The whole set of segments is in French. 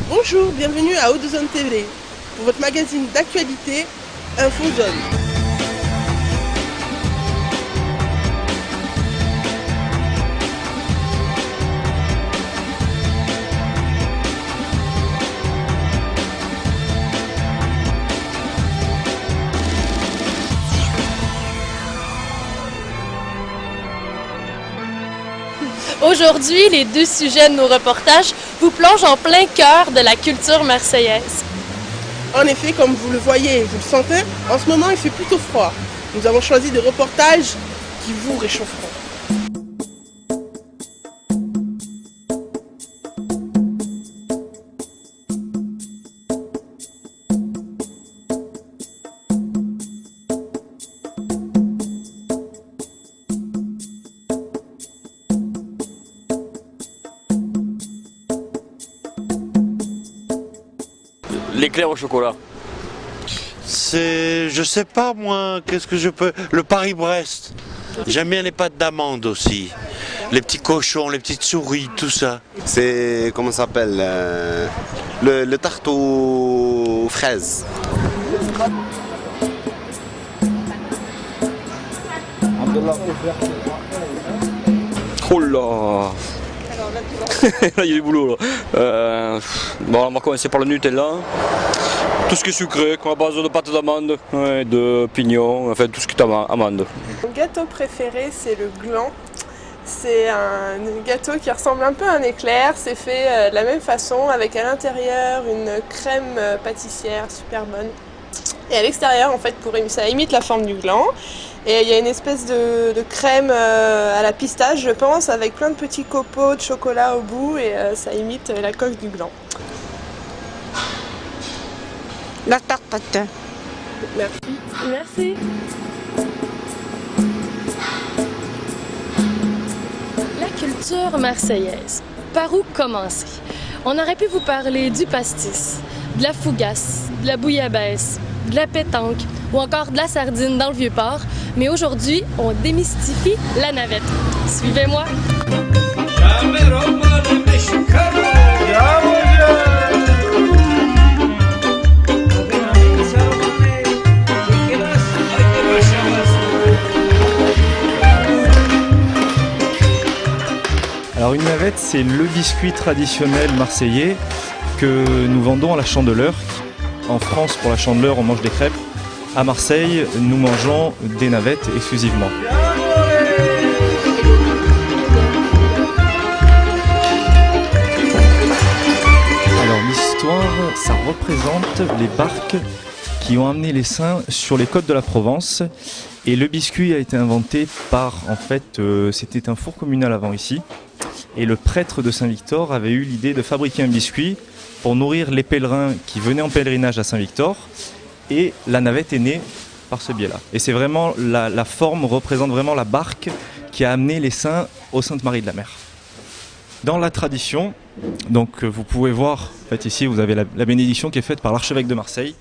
Bonjour, bienvenue à Haute-Zone TV, pour votre magazine d'actualité InfoZone. Aujourd'hui, les deux sujets de nos reportages vous plongent en plein cœur de la culture marseillaise. En effet, comme vous le voyez et vous le sentez, en ce moment il fait plutôt froid. Nous avons choisi des reportages qui vous réchaufferont. L'éclair au chocolat. C'est, je sais pas moi, qu'est-ce que je peux... Le Paris-Brest. J'aime bien les pâtes d'amande aussi. Les petits cochons, les petites souris, tout ça. C'est, comment ça s'appelle le tarte aux fraises. Oh là. Là, il y a du boulot là. Bon, on va commencer par le Nutella. Tout ce qui est sucré, comme à base de pâte d'amande, ouais, de pignons, enfin tout ce qui est amande. Mon gâteau préféré, c'est le gland. C'est un gâteau qui ressemble un peu à un éclair. C'est fait de la même façon, avec à l'intérieur une crème pâtissière super bonne. Et à l'extérieur, en fait, ça imite la forme du gland. Et il y a une espèce de crème à la pistache, je pense, avec plein de petits copeaux de chocolat au bout, et ça imite la coque du gland. La tarte. Merci. Merci. La culture marseillaise. Par où commencer? On aurait pu vous parler du pastis, de la fougasse, de la bouillabaisse, de la pétanque ou encore de la sardine dans le Vieux-Port. Mais aujourd'hui, on démystifie la navette. Suivez-moi! Alors une navette, c'est le biscuit traditionnel marseillais que nous vendons à la Chandeleur. En France, pour la Chandeleur, on mange des crêpes. À Marseille, nous mangeons des navettes exclusivement. Alors l'histoire, ça représente les barques qui ont amené les saints sur les côtes de la Provence. Et le biscuit a été inventé par, en fait, c'était un four communal avant ici. Et le prêtre de Saint-Victor avait eu l'idée de fabriquer un biscuit pour nourrir les pèlerins qui venaient en pèlerinage à Saint-Victor. Et la navette est née par ce biais-là. Et c'est vraiment, la forme représente vraiment la barque qui a amené les saints aux Saintes Maries de la Mer. Dans la tradition, donc vous pouvez voir, en fait ici vous avez la bénédiction qui est faite par l'archevêque de Marseille,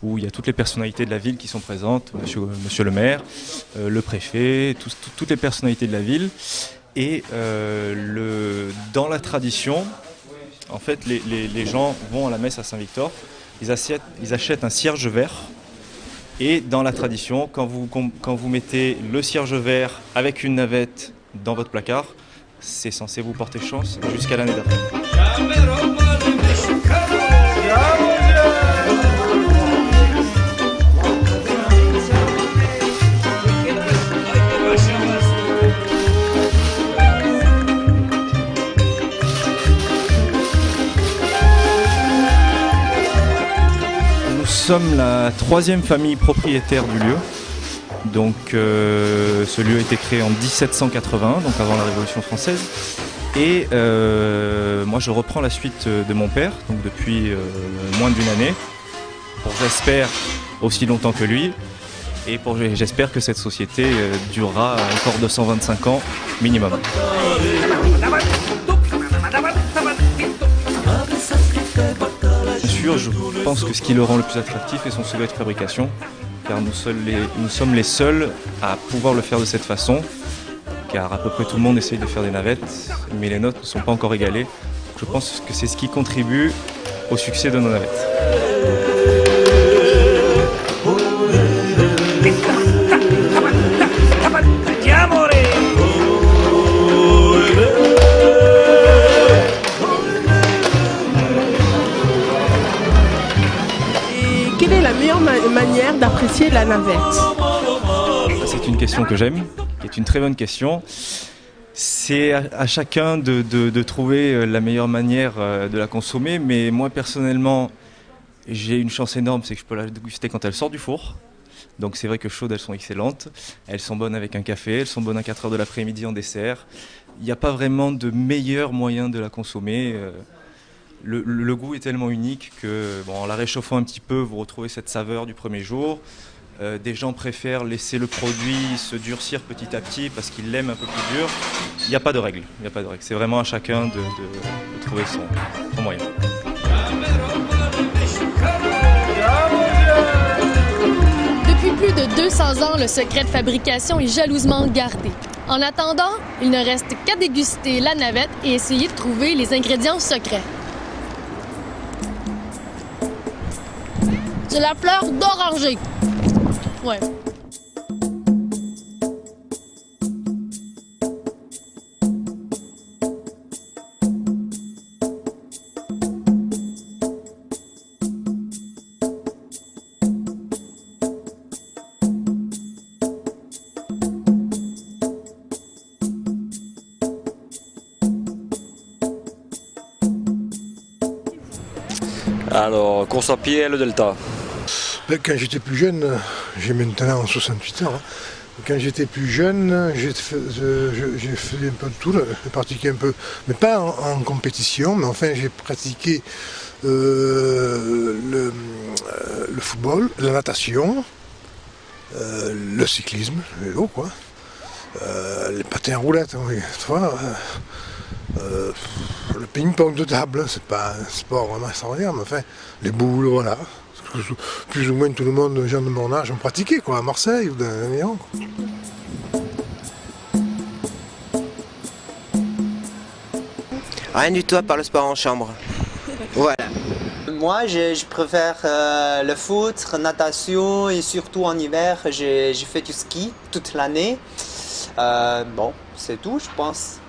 où il y a toutes les personnalités de la ville qui sont présentes, monsieur le maire, le préfet, toutes les personnalités de la ville. Et dans la tradition, en fait les gens vont à la messe à Saint-Victor, ils achètent un cierge vert. Et dans la tradition, quand vous mettez le cierge vert avec une navette dans votre placard, c'est censé vous porter chance jusqu'à l'année d'après. Nous sommes la troisième famille propriétaire du lieu. Donc ce lieu a été créé en 1780, donc avant la Révolution française. Et moi je reprends la suite de mon père, donc depuis moins d'une année, pour j'espère aussi longtemps que lui. Et j'espère que cette société durera encore 225 ans minimum. Bien sûr, je pense que ce qui le rend le plus attractif est son secret de fabrication, car nous sommes les seuls à pouvoir le faire de cette façon, car à peu près tout le monde essaye de faire des navettes, mais les nôtres ne sont pas encore égalées. Je pense que c'est ce qui contribue au succès de nos navettes. Quelle est la meilleure manière d'apprécier la navette? C'est une question que j'aime, qui est une très bonne question. C'est à chacun de trouver la meilleure manière de la consommer, mais moi personnellement, j'ai une chance énorme, c'est que je peux la déguster quand elle sort du four. Donc c'est vrai que chaudes, elles sont excellentes. Elles sont bonnes avec un café, elles sont bonnes à 4h de l'après-midi en dessert. Il n'y a pas vraiment de meilleur moyen de la consommer. Le goût est tellement unique que, bon, en la réchauffant un petit peu, vous retrouvez cette saveur du premier jour. Des gens préfèrent laisser le produit se durcir petit à petit parce qu'ils l'aiment un peu plus dur. Il n'y a pas de règle. C'est vraiment à chacun de trouver son moyen. Depuis plus de 200 ans, le secret de fabrication est jalousement gardé. En attendant, il ne reste qu'à déguster la navette et essayer de trouver les ingrédients secrets. C'est la fleur d'oranger. Ouais. Alors, course à pied et le delta. Quand j'étais plus jeune, j'ai maintenant 68 ans, hein. Quand j'étais plus jeune, j'ai fait un peu de tout, j'ai pratiqué un peu, mais pas en compétition, mais enfin j'ai pratiqué le football, la natation, le cyclisme, le vélo, quoi, les patins à roulettes, oui, le ping-pong de table, c'est pas un sport vraiment extraordinaire, mais enfin, les boules, voilà. Plus ou moins tout le monde, les gens de mon âge, ont pratiqué, quoi, à Marseille ou dans l'Aveyron. Rien du tout à part le sport en chambre. Voilà. Moi, je préfère le foot, la natation et surtout en hiver, j'ai fait du ski toute l'année. Bon, c'est tout, je pense.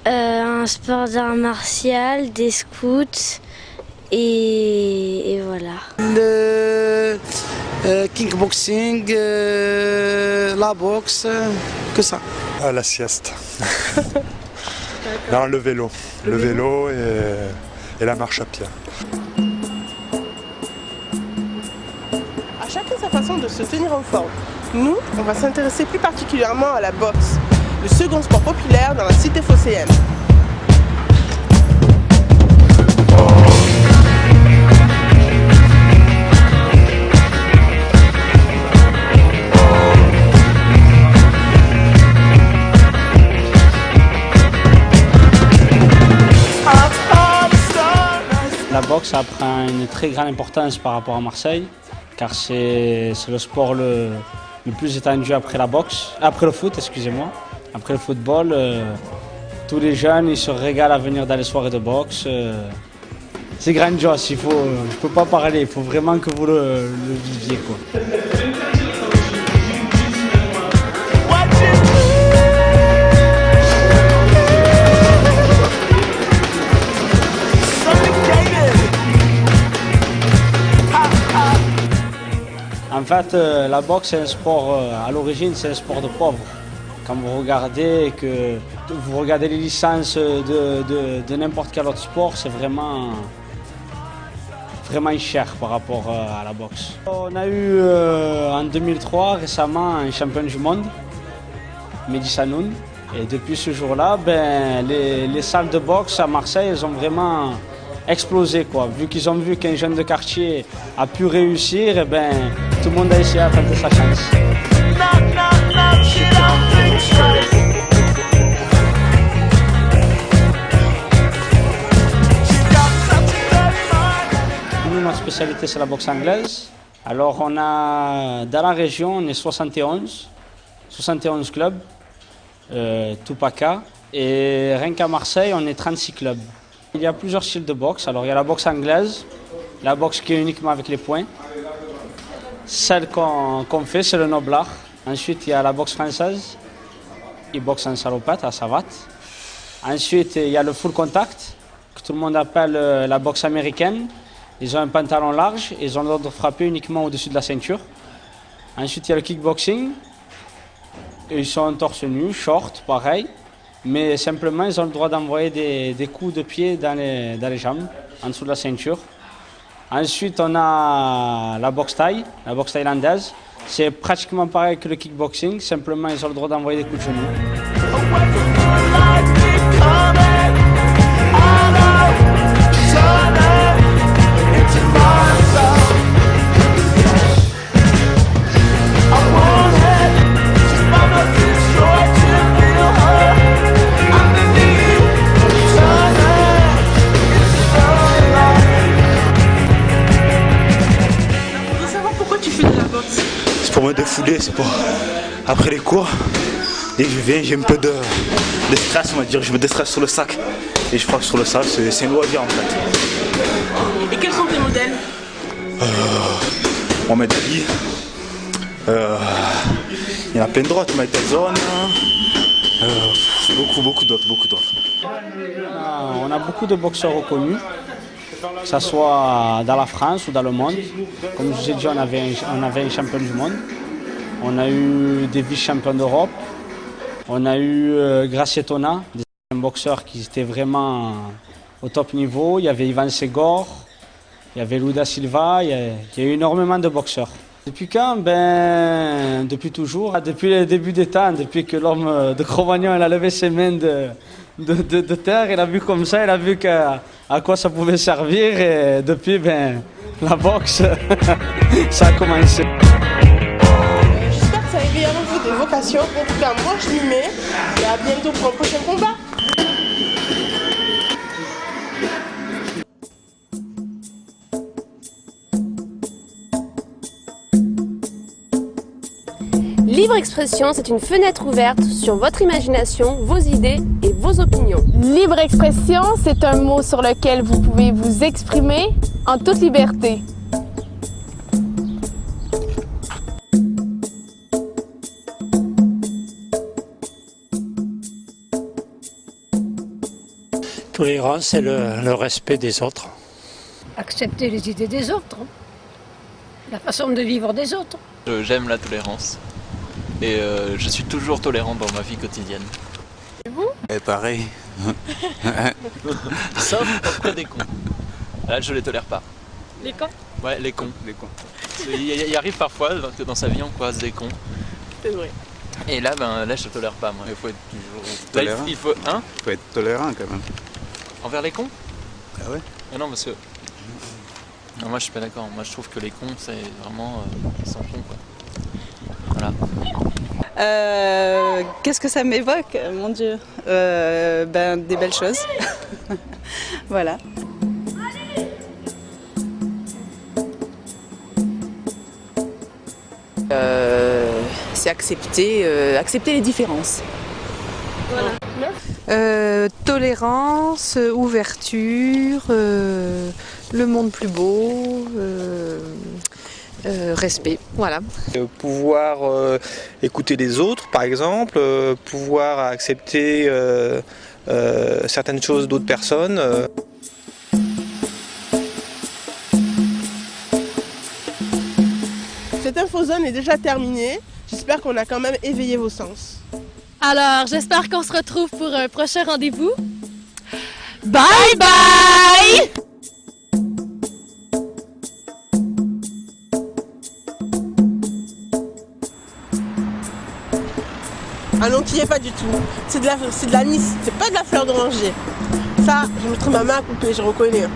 Un sport d'art martial, des scouts. Et voilà. Le kickboxing, la boxe, que ça. Ah, la sieste. Non, le vélo. Le vélo et la marche à pied. À chacun sa façon de se tenir en forme. Nous, on va s'intéresser plus particulièrement à la boxe, le second sport populaire dans la cité phocéenne. La boxe prend une très grande importance par rapport à Marseille, car c'est le sport le plus étendu après la boxe, après le foot, excusez-moi. Après le football, tous les jeunes ils se régalent à venir dans les soirées de boxe. C'est grandiose, je ne peux pas parler, il faut vraiment que vous le viviez, quoi. En fait, la boxe, c'est un sport, à l'origine, c'est un sport de pauvres. Quand vous regardez les licences de n'importe quel autre sport, c'est vraiment cher par rapport à la boxe. On a eu en 2003, récemment, un champion du monde, Mehdi Sanoun. Et depuis ce jour-là, les salles de boxe à Marseille, elles ont vraiment explosé, quoi. Vu qu'ils ont vu qu'un jeune de quartier a pu réussir, et tout le monde a essayé de tenter sa chance. Nous, notre spécialité, c'est la boxe anglaise. Alors, on a, dans la région, on est 71 clubs, tout PACA. Et rien qu'à Marseille, on est 36 clubs. Il y a plusieurs styles de boxe. Alors il y a la boxe anglaise, la boxe qui est uniquement avec les poings. Celle qu'on fait, c'est le noblard. Ensuite, il y a la boxe française. Ils boxent en salopette, à savate. Ensuite, il y a le full contact, que tout le monde appelle la boxe américaine. Ils ont un pantalon large, ils ont le droit de frapper uniquement au-dessus de la ceinture. Ensuite, il y a le kickboxing. Ils sont en torse nu, short, pareil. Mais simplement, ils ont le droit d'envoyer des coups de pied dans les jambes, en dessous de la ceinture. Ensuite, on a la boxe thaï, la boxe thaïlandaise. C'est pratiquement pareil que le kickboxing, simplement ils ont le droit d'envoyer des coups de genoux. Pour me défouler, c'est pour après les cours, dès que je viens, j'ai un peu de stress, on va dire, je me déstresse sur le sac et je frappe sur le sac, c'est une loisir en fait. Et quels sont tes modèles? Mohamed Ali, il y en a plein d'autres, Mike Tyson, beaucoup d'autres. On a beaucoup de boxeurs reconnus, que ce soit dans la France ou dans le monde. Comme je vous ai dit, on avait un champion du monde. On a eu des vice-champions d'Europe. On a eu Gracietona, des boxeurs qui étaient vraiment au top niveau. Il y avait Ivan Segor, il y avait Lou da Silva, il y a eu énormément de boxeurs. Depuis quand? Depuis toujours. Depuis le début des temps, depuis que l'homme de Cro-Magnon a levé ses mains de terre, il a vu comme ça, il a vu à quoi ça pouvait servir et depuis, la boxe, ça a commencé. J'espère que ça éveille en vous des vocations. En tout cas, moi je m'y mets et à bientôt pour un prochain combat. Libre Expression, c'est une fenêtre ouverte sur votre imagination, vos idées et vos opinions. Libre expression, c'est un mot sur lequel vous pouvez vous exprimer en toute liberté. Tolérance, c'est le respect des autres. Accepter les idées des autres, la façon de vivre des autres. J'aime la tolérance et je suis toujours tolérant dans ma vie quotidienne. Et vous? Et pareil. Sauf auprès des cons. Là, je les tolère pas. Les cons? Ouais, les cons. Il arrive parfois que dans sa vie on croise des cons. C'est vrai. Et là, là, je tolère pas, moi. Il faut être toujours tolérant. tolérant. Il faut, hein? Il faut être tolérant quand même. Envers les cons? Ah ouais? Ah non, parce que... Non, moi je suis pas d'accord. Moi je trouve que les cons, c'est vraiment... ils sont cons, quoi. Voilà. Qu'est-ce que ça m'évoque, mon Dieu? Des belles choses. Voilà. C'est accepter les différences. Voilà. Tolérance, ouverture, le monde plus beau, respect, voilà. Pouvoir écouter les autres, par exemple, pouvoir accepter certaines choses d'autres personnes. Cette infozone est déjà terminée. J'espère qu'on a quand même éveillé vos sens. Alors, j'espère qu'on se retrouve pour un prochain rendez-vous. Bye bye! Ah non, qui est pas du tout. C'est de l'anis, c'est pas de la fleur d'oranger. Ça, je mettrai ma main à couper, je reconnais.